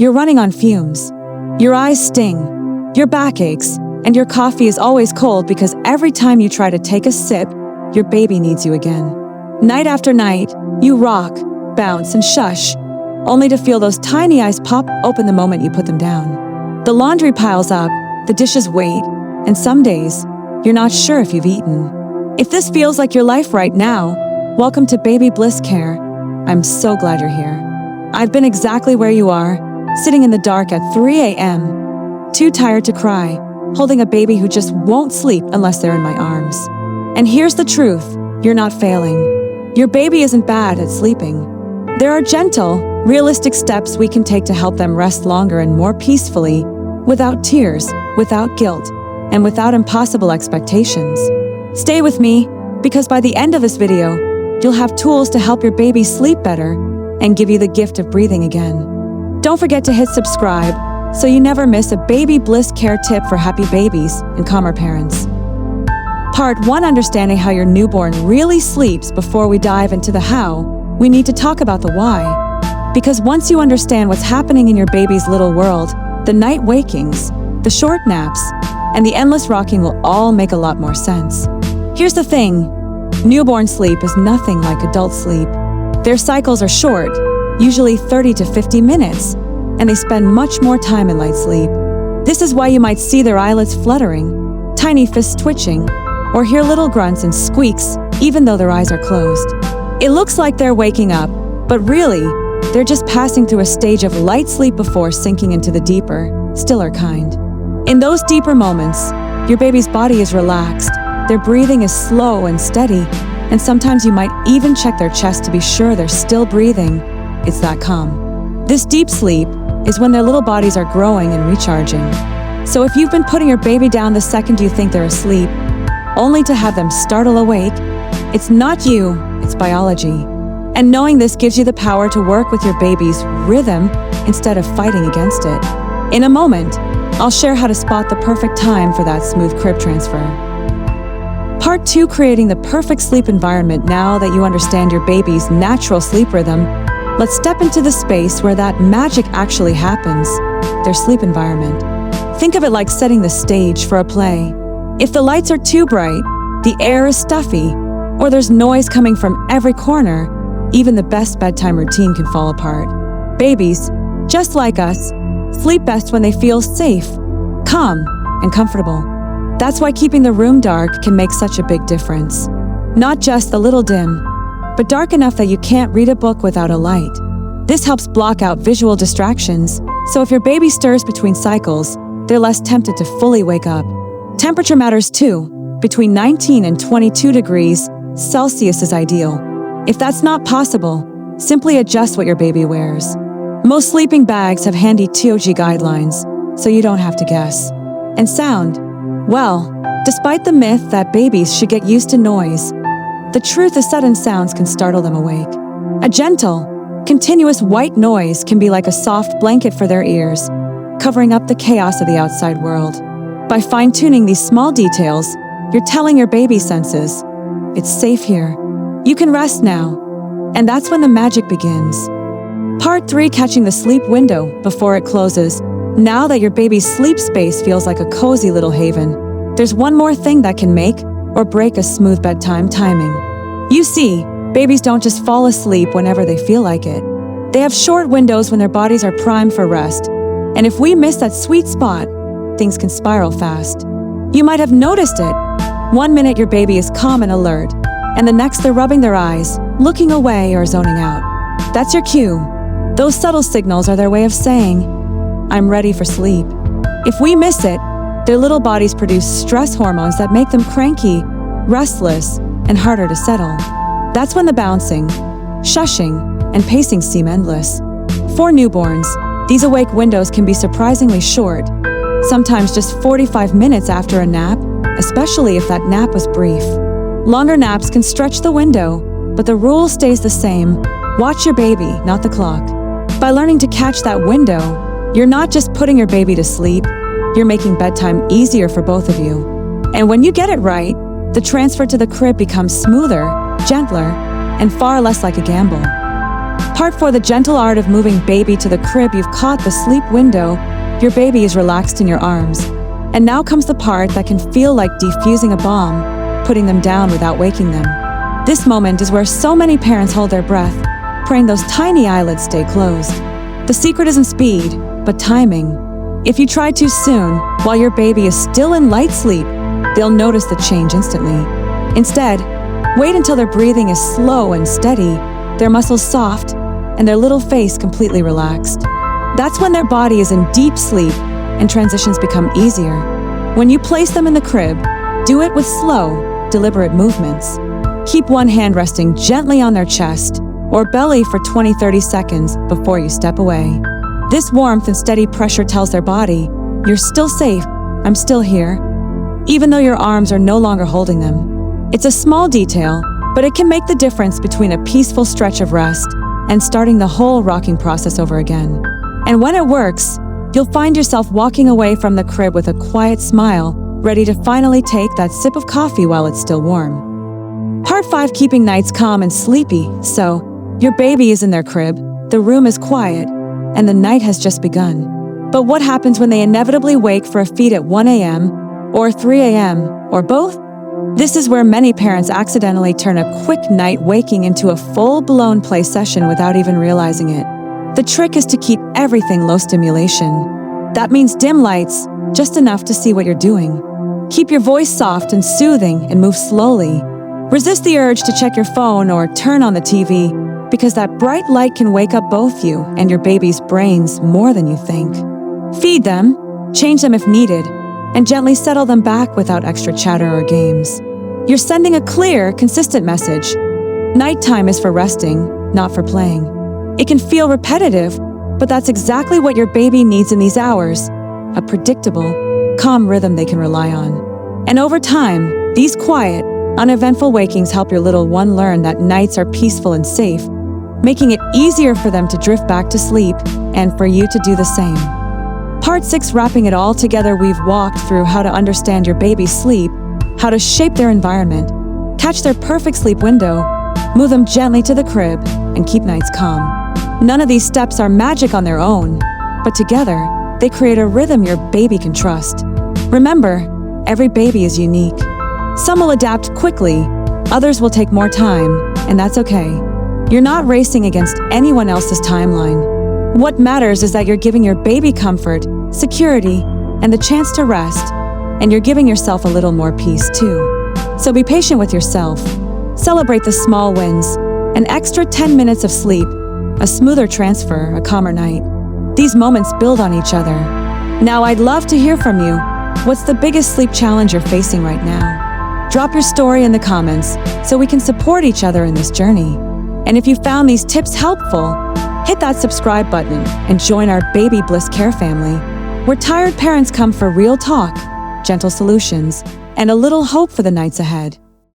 You're running on fumes. Your eyes sting, your back aches, and your coffee is always cold because every time you try to take a sip, your baby needs you again. Night after night, you rock, bounce, and shush, only to feel those tiny eyes pop open the moment you put them down. The laundry piles up, the dishes wait, and some days, you're not sure if you've eaten. If this feels like your life right now, welcome to Baby Bliss Care. I'm so glad you're here. I've been exactly where you are, sitting in the dark at 3 a.m., too tired to cry, holding a baby who just won't sleep unless they're in my arms. And here's the truth, you're not failing. Your baby isn't bad at sleeping. There are gentle, realistic steps we can take to help them rest longer and more peacefully, without tears, without guilt, and without impossible expectations. Stay with me, because by the end of this video, you'll have tools to help your baby sleep better and give you the gift of breathing again. Don't forget to hit subscribe so you never miss a Baby Bliss Care tip for happy babies and calmer parents. Part 1: Understanding how your newborn really sleeps. Before we dive into the how, we need to talk about the why. Because once you understand what's happening in your baby's little world, the night wakings, the short naps, and the endless rocking will all make a lot more sense. Here's the thing, newborn sleep is nothing like adult sleep. Their cycles are short, usually 30 to 50 minutes, and they spend much more time in light sleep. This is why you might see their eyelids fluttering, tiny fists twitching, or hear little grunts and squeaks even though their eyes are closed. It looks like they're waking up, but really, they're just passing through a stage of light sleep before sinking into the deeper, stiller kind. In those deeper moments, your baby's body is relaxed, their breathing is slow and steady, and sometimes you might even check their chest to be sure they're still breathing. It's that calm. This deep sleep is when their little bodies are growing and recharging. So if you've been putting your baby down the second you think they're asleep, only to have them startle awake, it's not you, it's biology. And knowing this gives you the power to work with your baby's rhythm instead of fighting against it. In a moment, I'll share how to spot the perfect time for that smooth crib transfer. Part 2: Creating the perfect sleep environment. Now that you understand your baby's natural sleep rhythm, let's step into the space where that magic actually happens, their sleep environment. Think of it like setting the stage for a play. If the lights are too bright, the air is stuffy, or there's noise coming from every corner, even the best bedtime routine can fall apart. Babies, just like us, sleep best when they feel safe, calm, and comfortable. That's why keeping the room dark can make such a big difference. Not just a little dim, but dark enough that you can't read a book without a light. This helps block out visual distractions, so if your baby stirs between cycles, they're less tempted to fully wake up. Temperature matters too. Between 19 and 22 degrees Celsius is ideal. If that's not possible, simply adjust what your baby wears. Most sleeping bags have handy TOG guidelines, so you don't have to guess. And sound? Well, despite the myth that babies should get used to noise, the truth is sudden sounds can startle them awake. A gentle, continuous white noise can be like a soft blanket for their ears, covering up the chaos of the outside world. By fine-tuning these small details, you're telling your baby's senses, it's safe here. You can rest now. And that's when the magic begins. Part 3: Catching the sleep window before it closes. Now that your baby's sleep space feels like a cozy little haven, there's one more thing that can make or break a smooth bedtime timing. You see, babies don't just fall asleep whenever they feel like it. They have short windows when their bodies are primed for rest. And if we miss that sweet spot, things can spiral fast. You might have noticed it. One minute your baby is calm and alert, and the next they're rubbing their eyes, looking away or zoning out. That's your cue. Those subtle signals are their way of saying, I'm ready for sleep. If we miss it, their little bodies produce stress hormones that make them cranky, restless, and harder to settle. That's when the bouncing, shushing, and pacing seem endless. For newborns, these awake windows can be surprisingly short, sometimes just 45 minutes after a nap, especially if that nap was brief. Longer naps can stretch the window, but the rule stays the same. Watch your baby, not the clock. By learning to catch that window, you're not just putting your baby to sleep, you're making bedtime easier for both of you. And when you get it right, the transfer to the crib becomes smoother, gentler, and far less like a gamble. Part 4, the gentle art of moving baby to the crib. You've caught the sleep window. Your baby is relaxed in your arms. And now comes the part that can feel like defusing a bomb, putting them down without waking them. This moment is where so many parents hold their breath, praying those tiny eyelids stay closed. The secret isn't speed, but timing. If you try too soon, while your baby is still in light sleep, they'll notice the change instantly. Instead, wait until their breathing is slow and steady, their muscles soft, and their little face completely relaxed. That's when their body is in deep sleep and transitions become easier. When you place them in the crib, do it with slow, deliberate movements. Keep one hand resting gently on their chest or belly for 20-30 seconds before you step away. This warmth and steady pressure tells their body, "You're still safe, I'm still here," even though your arms are no longer holding them. It's a small detail, but it can make the difference between a peaceful stretch of rest and starting the whole rocking process over again. And when it works, you'll find yourself walking away from the crib with a quiet smile, ready to finally take that sip of coffee while it's still warm. Part 5, keeping nights calm and sleepy. So, your baby is in their crib, the room is quiet, and the night has just begun. But what happens when they inevitably wake for a feed at 1 a.m. or 3 a.m. or both? This is where many parents accidentally turn a quick night waking into a full-blown play session without even realizing it. The trick is to keep everything low stimulation. That means dim lights, just enough to see what you're doing. Keep your voice soft and soothing and move slowly. Resist the urge to check your phone or turn on the TV, because that bright light can wake up both you and your baby's brains more than you think. Feed them, change them if needed, and gently settle them back without extra chatter or games. You're sending a clear, consistent message. Nighttime is for resting, not for playing. It can feel repetitive, but that's exactly what your baby needs in these hours, a predictable, calm rhythm they can rely on. And over time, these quiet, uneventful wakings help your little one learn that nights are peaceful and safe, making it easier for them to drift back to sleep and for you to do the same. Part 6, wrapping it all together, we've walked through how to understand your baby's sleep, how to shape their environment, catch their perfect sleep window, move them gently to the crib, and keep nights calm. None of these steps are magic on their own, but together, they create a rhythm your baby can trust. Remember, every baby is unique. Some will adapt quickly, others will take more time, and that's okay. You're not racing against anyone else's timeline. What matters is that you're giving your baby comfort, security, and the chance to rest, and you're giving yourself a little more peace too. So be patient with yourself. Celebrate the small wins, an extra 10 minutes of sleep, a smoother transfer, a calmer night. These moments build on each other. Now I'd love to hear from you. What's the biggest sleep challenge you're facing right now? Drop your story in the comments so we can support each other in this journey. And if you found these tips helpful, hit that subscribe button and join our Baby Bliss Care family, where tired parents come for real talk, gentle solutions, and a little hope for the nights ahead.